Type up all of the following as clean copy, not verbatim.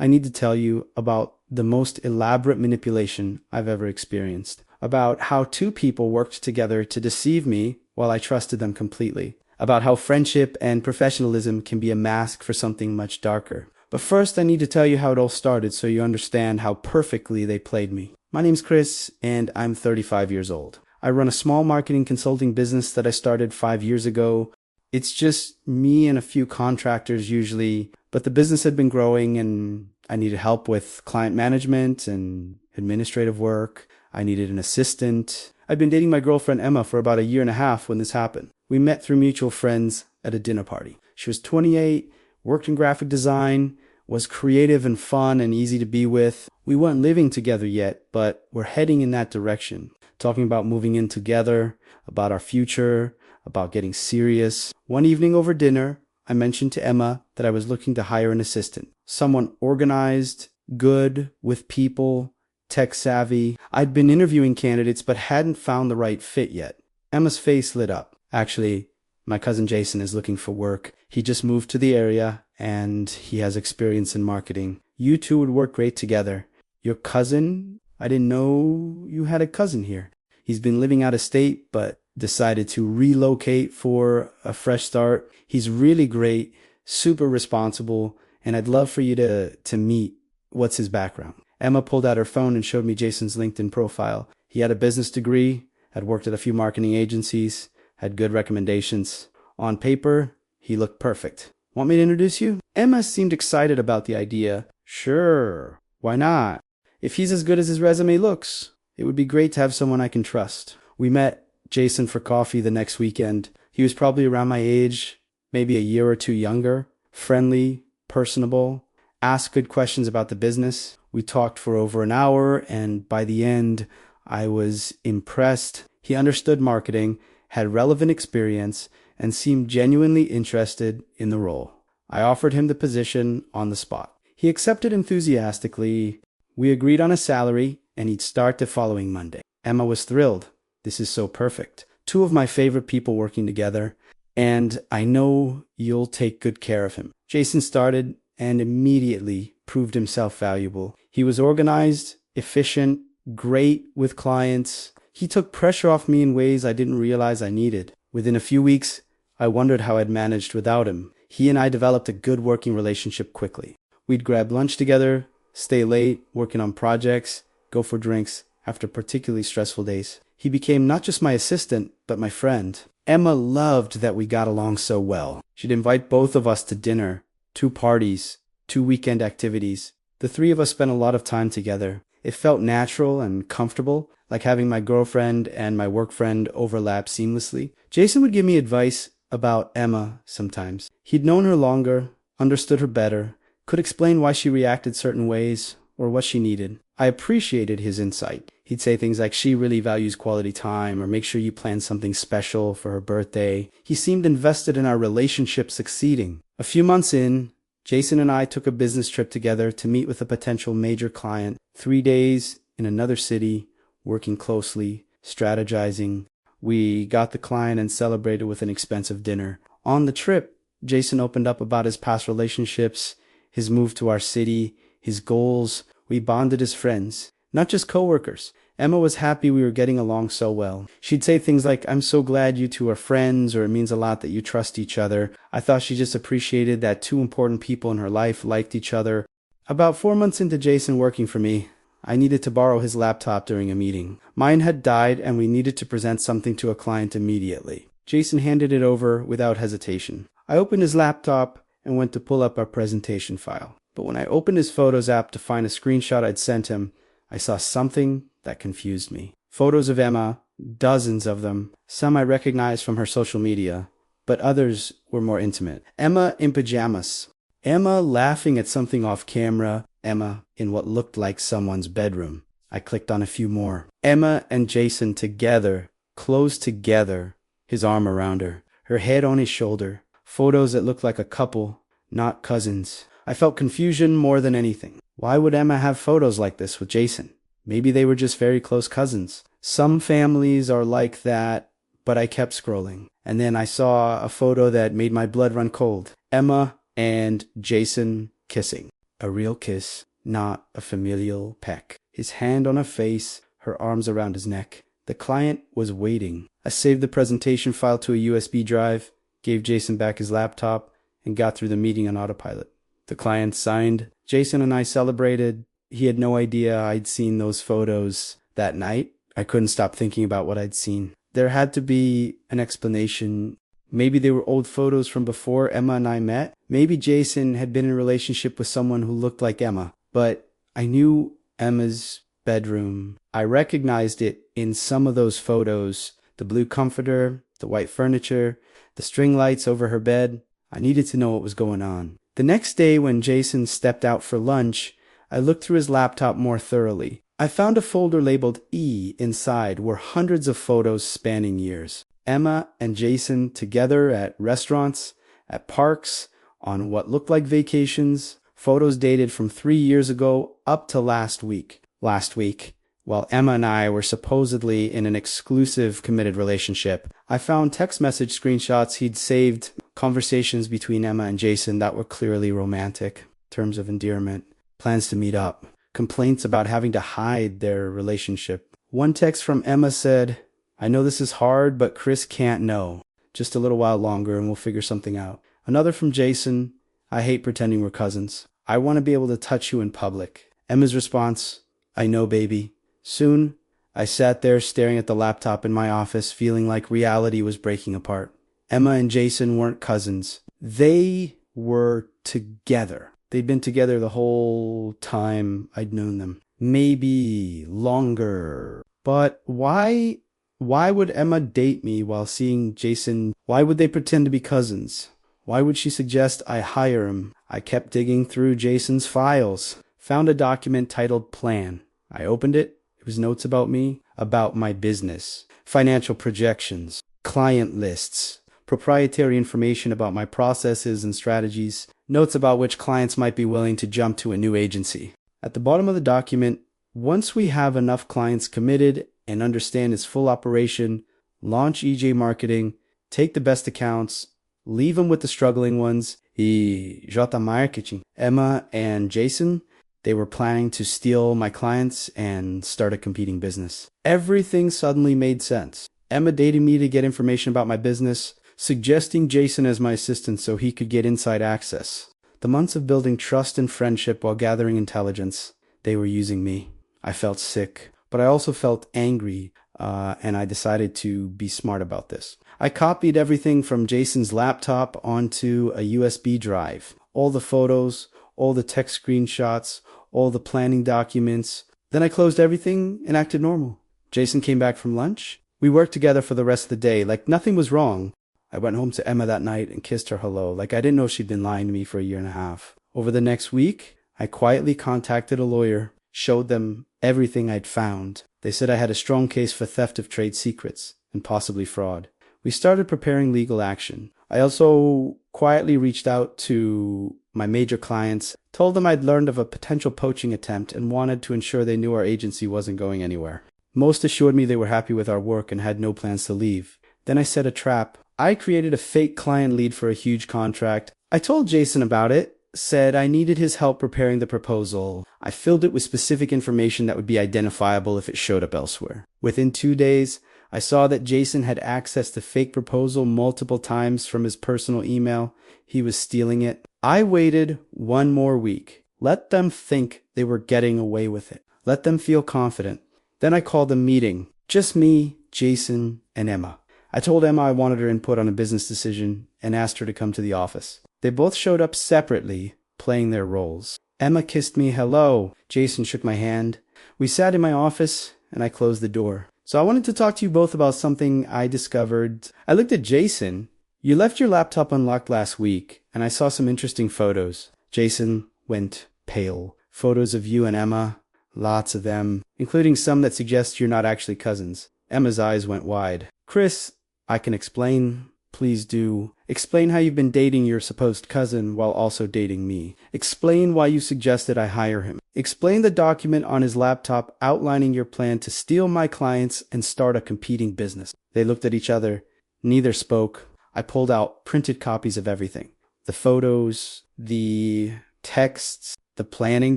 I need to tell you about the most elaborate manipulation I've ever experienced, about how two people worked together to deceive me while I trusted them completely, about how friendship and professionalism can be a mask for something much darker. But first, I need to tell you how it all started so you understand how perfectly they played me. My name's Chris, and I'm 35 years old. I run a small marketing consulting business that I started 5 years ago. It's just me and a few contractors usually, but the business had been growing and I needed help with client management and administrative work. I needed an assistant. I'd been dating my girlfriend Emma for about a year and a half when this happened. We met through mutual friends at a dinner party. She was 28, worked in graphic design, was creative and fun and easy to be with. We weren't living together yet, but we're heading in that direction, talking about moving in together, about our future, about getting serious. One evening over dinner, I mentioned to Emma that I was looking to hire an assistant, someone organized, good with people, tech savvy. I'd been interviewing candidates but hadn't found the right fit yet. Emma's face lit up. Actually, my cousin Jason is looking for work. He just moved to the area and he has experience in marketing. You two would work great together. Your cousin? I didn't know you had a cousin here. He's been living out of state but decided to relocate for a fresh start. He's really great, super responsible, and I'd love for you to meet. What's his background? Emma pulled out her phone and showed me Jason's LinkedIn profile. He had a business degree, had worked at a few marketing agencies, had good recommendations. On paper, he looked perfect. Want me to introduce you? Emma seemed excited about the idea. Sure, why not? If he's as good as his resume looks, it would be great to have someone I can trust. We met Jason for coffee the next weekend. He was probably around my age, maybe a year or two younger, friendly, personable, asked good questions about the business. We talked for over an hour, and by the end, I was impressed. He understood marketing, had relevant experience, and seemed genuinely interested in the role. I offered him the position on the spot. He accepted enthusiastically. We agreed on a salary, and he'd start the following Monday. Emma was thrilled. This is so perfect. Two of my favorite people working together, and I know you'll take good care of him. Jason started and immediately proved himself valuable. He was organized, efficient, great with clients. He took pressure off me in ways I didn't realize I needed. Within a few weeks, I wondered how I'd managed without him. He and I developed a good working relationship quickly. We'd grab lunch together, stay late, working on projects, go for drinks after particularly stressful days. He became not just my assistant, but my friend. Emma loved that we got along so well. She'd invite both of us to dinner, 2 parties, 2 weekend activities. The 3 of us spent a lot of time together. It felt natural and comfortable, like having my girlfriend and my work friend overlap seamlessly. Jason would give me advice about Emma sometimes. He'd known her longer, understood her better, could explain why she reacted certain ways or what she needed. I appreciated his insight. He'd say things like, she really values quality time, or make sure you plan something special for her birthday. He seemed invested in our relationship succeeding. A few months in, Jason and I took a business trip together to meet with a potential major client. 3 days in another city, working closely, strategizing. We got the client and celebrated with an expensive dinner. On the trip, Jason opened up about his past relationships, his move to our city, his goals. We bonded as friends, not just coworkers. Emma was happy we were getting along so well. She'd say things like, I'm so glad you two are friends, or it means a lot that you trust each other. I thought she just appreciated that 2 important people in her life liked each other. About 4 months into Jason working for me, I needed to borrow his laptop during a meeting. Mine had died and we needed to present something to a client immediately. Jason handed it over without hesitation. I opened his laptop and went to pull up our presentation file. But when I opened his Photos app to find a screenshot I'd sent him, I saw something that confused me. Photos of Emma, dozens of them, some I recognized from her social media, but others were more intimate. Emma in pajamas. Emma laughing at something off camera. Emma in what looked like someone's bedroom. I clicked on a few more. Emma and Jason together, close together, his arm around her, her head on his shoulder. Photos that looked like a couple, not cousins. I felt confusion more than anything. Why would Emma have photos like this with Jason? Maybe they were just very close cousins. Some families are like that, but I kept scrolling. And then I saw a photo that made my blood run cold. Emma and Jason kissing. A real kiss, not a familial peck. His hand on her face, her arms around his neck. The client was waiting. I saved the presentation file to a USB drive, gave Jason back his laptop, and got through the meeting on autopilot. The client signed. Jason and I celebrated. He had no idea I'd seen those photos that night. I couldn't stop thinking about what I'd seen. There had to be an explanation. Maybe they were old photos from before Emma and I met. Maybe Jason had been in a relationship with someone who looked like Emma. But I knew Emma's bedroom. I recognized it in some of those photos. The blue comforter, the white furniture, the string lights over her bed. I needed to know what was going on. The next day when Jason stepped out for lunch, I looked through his laptop more thoroughly. I found a folder labeled E. Inside were hundreds of photos spanning years. Emma and Jason together at restaurants, at parks, on what looked like vacations, photos dated from 3 years ago up to last week. Last week, while Emma and I were supposedly in an exclusive committed relationship, I found text message screenshots he'd saved, conversations between Emma and Jason that were clearly romantic, terms of endearment, plans to meet up, complaints about having to hide their relationship. One text from Emma said, "I know this is hard, but Chris can't know. Just a little while longer and we'll figure something out." Another from Jason, "I hate pretending we're cousins. I want to be able to touch you in public." Emma's response, "I know, baby." Soon, I sat there staring at the laptop in my office, feeling like reality was breaking apart. Emma and Jason weren't cousins. They were together. They'd been together the whole time I'd known them. Maybe longer. But why would Emma date me while seeing Jason? Why would they pretend to be cousins? Why would she suggest I hire him? I kept digging through Jason's files. Found a document titled Plan. I opened it. It was notes about me, about my business, financial projections, client lists, proprietary information about my processes and strategies, notes about which clients might be willing to jump to a new agency. At the bottom of the document, once we have enough clients committed and understand its full operation, launch EJ marketing, take the best accounts, leave them with the struggling ones, J marketing. Emma and Jason, they were planning to steal my clients and start a competing business. Everything suddenly made sense. Emma dating me to get information about my business, suggesting Jason as my assistant so he could get inside access. The months of building trust and friendship while gathering intelligence, they were using me. I felt sick, but I also felt angry, and I decided to be smart about this. I copied everything from Jason's laptop onto a USB drive. All the photos, all the text screenshots, all the planning documents. Then I closed everything and acted normal. Jason came back from lunch. We worked together for the rest of the day, like nothing was wrong. I went home to Emma that night and kissed her hello, like I didn't know she'd been lying to me for a year and a half. Over the next week, I quietly contacted a lawyer, showed them everything I'd found. They said I had a strong case for theft of trade secrets and possibly fraud. We started preparing legal action. I also quietly reached out to my major clients, told them I'd learned of a potential poaching attempt and wanted to ensure they knew our agency wasn't going anywhere. Most assured me they were happy with our work and had no plans to leave. Then I set a trap. I created a fake client lead for a huge contract. I told Jason about it, said I needed his help preparing the proposal. I filled it with specific information that would be identifiable if it showed up elsewhere. Within 2 days, I saw that Jason had accessed the fake proposal multiple times from his personal email. He was stealing it. I waited 1 more week. Let them think they were getting away with it. Let them feel confident. Then I called a meeting. Just me, Jason, and Emma. I told Emma I wanted her input on a business decision and asked her to come to the office. They both showed up separately, playing their roles. Emma kissed me hello. Jason shook my hand. We sat in my office and I closed the door. So I wanted to talk to you both about something I discovered. I looked at Jason. You left your laptop unlocked last week, and I saw some interesting photos. Jason went pale. Photos of you and Emma, lots of them, including some that suggest you're not actually cousins. Emma's eyes went wide. Chris, I can explain. Please do. Explain how you've been dating your supposed cousin while also dating me. Explain why you suggested I hire him. Explain the document on his laptop outlining your plan to steal my clients and start a competing business. They looked at each other. Neither spoke. I pulled out printed copies of everything. The photos, the texts, the planning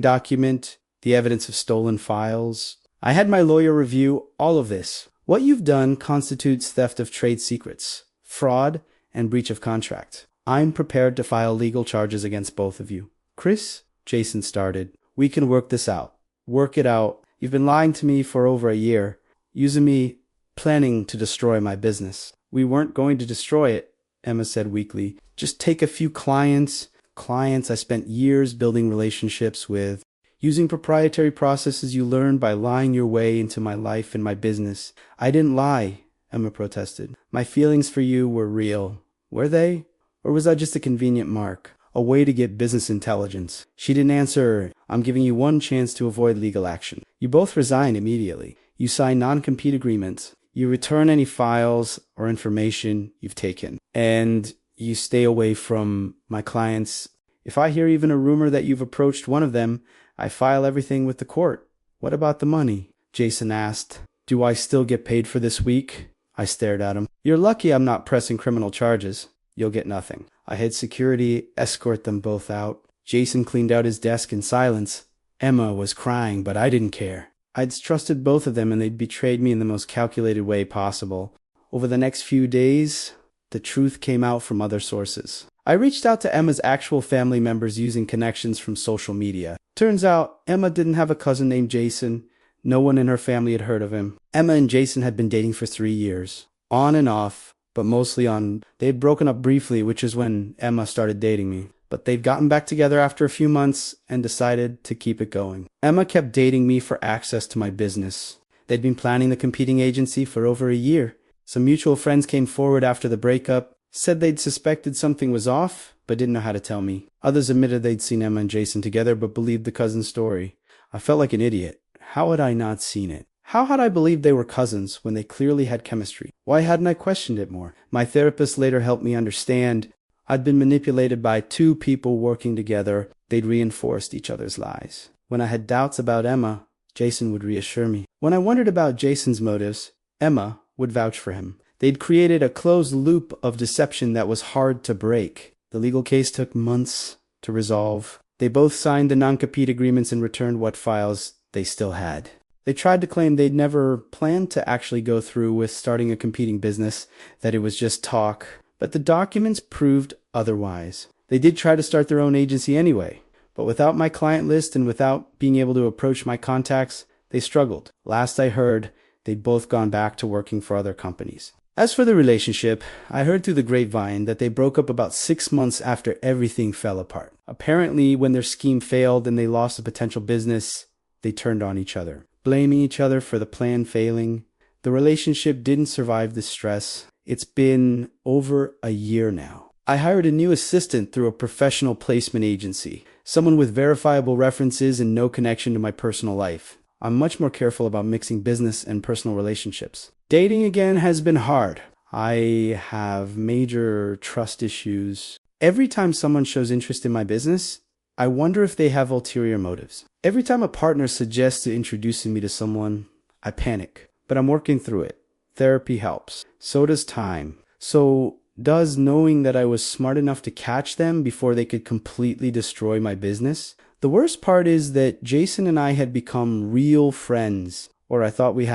document, the evidence of stolen files. I had my lawyer review all of this. What you've done constitutes theft of trade secrets, fraud, and breach of contract. I'm prepared to file legal charges against both of you. Chris, Jason started, we can work this out. Work it out. You've been lying to me for over a year, using me, planning to destroy my business. We weren't going to destroy it, Emma said weakly. Just take a few clients I spent years building relationships with, using proprietary processes you learned by lying your way into my life and my business. I didn't lie, Emma protested. My feelings for you were real. Were they? Or was I just a convenient mark? A way to get business intelligence? She didn't answer. I'm giving you one chance to avoid legal action. You both resign immediately. You sign non-compete agreements. You return any files or information you've taken. And you stay away from my clients. If I hear even a rumor that you've approached one of them, I file everything with the court. What about the money? Jason asked. Do I still get paid for this week? I stared at him. You're lucky I'm not pressing criminal charges. You'll get nothing. I had security escort them both out. Jason cleaned out his desk in silence. Emma was crying, but I didn't care. I'd trusted both of them and they'd betrayed me in the most calculated way possible. Over the next few days, the truth came out from other sources. I reached out to Emma's actual family members using connections from social media. Turns out, Emma didn't have a cousin named Jason. No one in her family had heard of him. Emma and Jason had been dating for 3 years. On and off, but mostly on. They'd broken up briefly, which is when Emma started dating me. But they'd gotten back together after a few months and decided to keep it going. Emma kept dating me for access to my business. They'd been planning the competing agency for over a year. Some mutual friends came forward after the breakup, said they'd suspected something was off, but didn't know how to tell me. Others admitted they'd seen Emma and Jason together, but believed the cousin's story. I felt like an idiot. How had I not seen it? How had I believed they were cousins when they clearly had chemistry? Why hadn't I questioned it more? My therapist later helped me understand I'd been manipulated by two people working together. They'd reinforced each other's lies. When I had doubts about Emma, Jason would reassure me. When I wondered about Jason's motives, Emma would vouch for him. They'd created a closed loop of deception that was hard to break. The legal case took months to resolve. They both signed the non-compete agreements and returned what files they still had. They tried to claim they'd never planned to actually go through with starting a competing business, that it was just talk. But the documents proved otherwise. They did try to start their own agency anyway. But without my client list and without being able to approach my contacts, they struggled. Last I heard, they'd both gone back to working for other companies. As for the relationship, I heard through the grapevine that they broke up about 6 months after everything fell apart. Apparently, when their scheme failed and they lost a potential business, they turned on each other, blaming each other for the plan failing. The relationship didn't survive the stress. It's been over a year now. I hired a new assistant through a professional placement agency, someone with verifiable references and no connection to my personal life. I'm much more careful about mixing business and personal relationships. Dating again has been hard. I have major trust issues. Every time someone shows interest in my business, I wonder if they have ulterior motives. Every time a partner suggests introducing me to someone, I panic. But I'm working through it. Therapy helps. So does time. So does knowing that I was smart enough to catch them before they could completely destroy my business. The worst part is that Jason and I had become real friends, or I thought we'd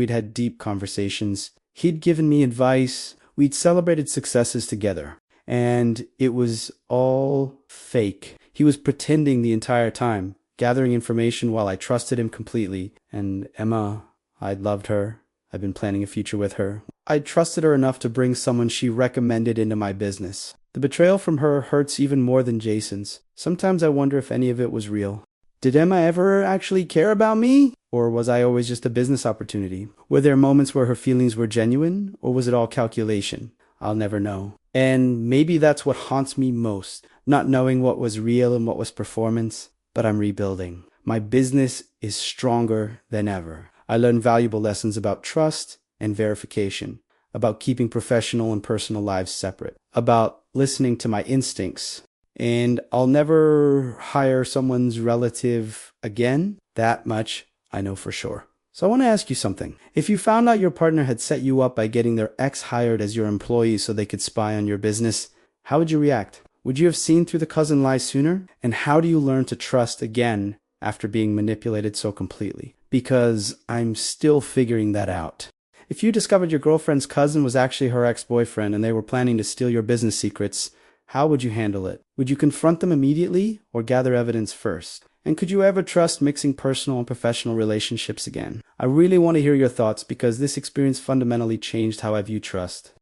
had deep conversations. He'd given me advice. We'd celebrated successes together. And it was all fake. He was pretending the entire time, gathering information while I trusted him completely. And Emma, I'd loved her. I'd been planning a future with her. I trusted her enough to bring someone she recommended into my business. The betrayal from her hurts even more than Jason's. Sometimes I wonder if any of it was real. Did Emma ever actually care about me? Or was I always just a business opportunity? Were there moments where her feelings were genuine? Or was it all calculation? I'll never know. And maybe that's what haunts me most. Not knowing what was real and what was performance. But I'm rebuilding. My business is stronger than ever. I learned valuable lessons about trust and verification, about keeping professional and personal lives separate, about listening to my instincts. And I'll never hire someone's relative again. That much I know for sure. So I want to ask you something. If you found out your partner had set you up by getting their ex hired as your employee so they could spy on your business, how would you react? Would you have seen through the cousin lie sooner? And how do you learn to trust again after being manipulated so completely? Because I'm still figuring that out. If you discovered your girlfriend's cousin was actually her ex-boyfriend and they were planning to steal your business secrets, how would you handle it? Would you confront them immediately or gather evidence first? And could you ever trust mixing personal and professional relationships again? I really want to hear your thoughts because this experience fundamentally changed how I view trust.